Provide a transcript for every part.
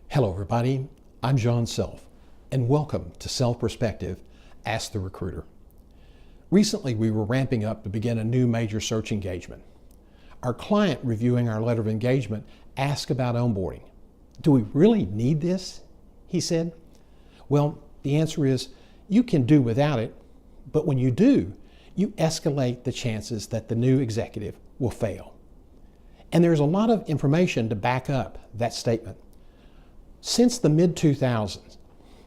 Hello everybody, I'm John Self, and welcome to Self Perspective, Ask the Recruiter. Recently we were ramping up to begin a new major search engagement. Our client reviewing our letter of engagement asked about onboarding. Do we really need this? He said. Well, the answer is you can do without it, but when you do, you escalate the chances that the new executive will fail. And there's a lot of information to back up that statement. Since the mid-2000s,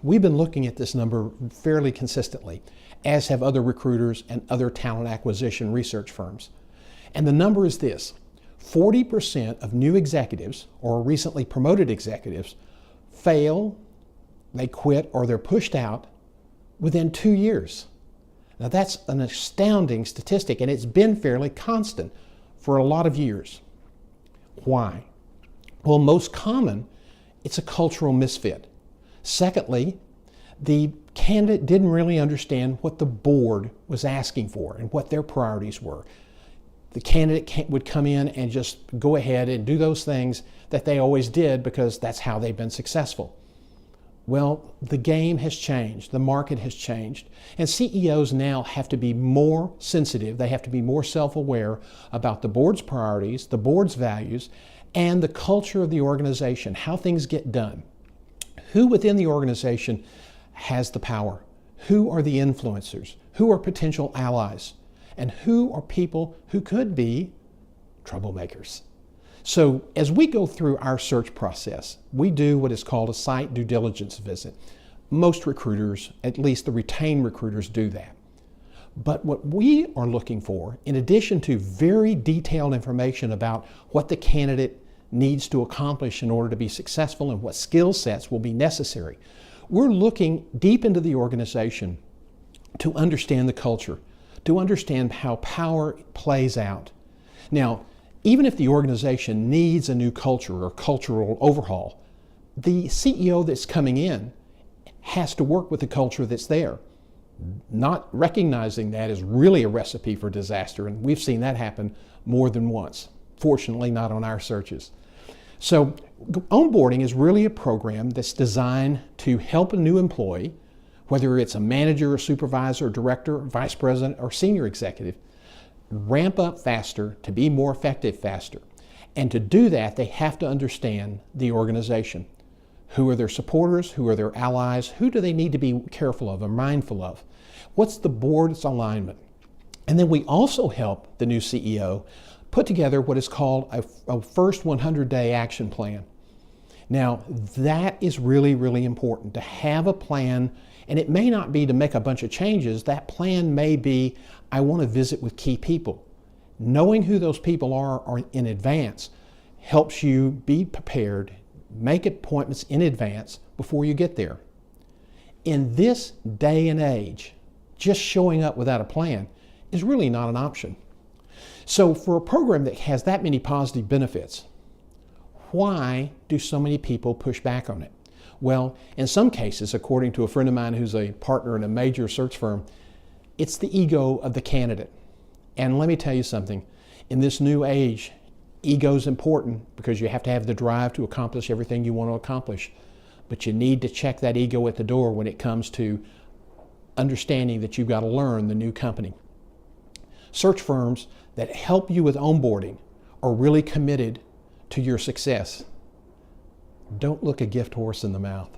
we've been looking at this number fairly consistently, as have other recruiters and other talent acquisition research firms. And the number is this: 40% of new executives or recently promoted executives fail, they quit, or they're pushed out within 2 years. Now that's an astounding statistic, and it's been fairly constant for a lot of years. Why? Well, most common, it's a cultural misfit. Secondly, the candidate didn't really understand what the board was asking for and what their priorities were. The candidate would come in and just go ahead and do those things that they always did because that's how they've been successful. Well, the game has changed, the market has changed, and CEOs now have to be more sensitive, they have to be more self-aware about the board's priorities, the board's values, and the culture of the organization, how things get done. Who within the organization has the power? Who are the influencers? Who are potential allies? And who are people who could be troublemakers? So as we go through our search process, we do what is called a site due diligence visit. Most recruiters, at least the retained recruiters, do that. But what we are looking for, in addition to very detailed information about what the candidate needs to accomplish in order to be successful and what skill sets will be necessary, we're looking deep into the organization to understand the culture, to understand how power plays out. Now, even if the organization needs a new culture or cultural overhaul, the CEO that's coming in has to work with the culture that's there. Not recognizing that is really a recipe for disaster, and we've seen that happen more than once. Fortunately, not on our searches. So onboarding is really a program that's designed to help a new employee, whether it's a manager or supervisor or director, vice president or senior executive, ramp up faster, to be more effective faster. And to do that, they have to understand the organization. Who are their supporters? Who are their allies? Who do they need to be careful of or mindful of? What's the board's alignment? And then we also help the new CEO put together what is called a first 100-day action plan. Now, that is really, really important, to have a plan, and it may not be to make a bunch of changes. That plan may be, I want to visit with key people. Knowing who those people are in advance helps you be prepared, make appointments in advance before you get there. In this day and age, just showing up without a plan is really not an option. So for a program that has that many positive benefits, why do so many people push back on it? Well, in some cases, according to a friend of mine who's a partner in a major search firm, it's the ego of the candidate. And let me tell you something, in this new age, ego is important because you have to have the drive to accomplish everything you want to accomplish. But you need to check that ego at the door when it comes to understanding that you've got to learn the new company. Search firms that help you with onboarding are really committed to your success. Don't look a gift horse in the mouth.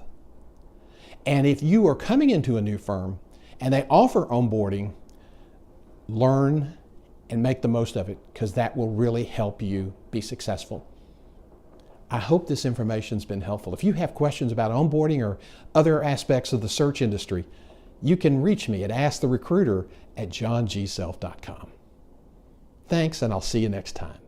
And if you are coming into a new firm and they offer onboarding, learn and make the most of it, because that will really help you be successful. I hope this information's been helpful. If you have questions about onboarding or other aspects of the search industry, you can reach me at asktherecruiter@johngself.com. Thanks, and I'll see you next time.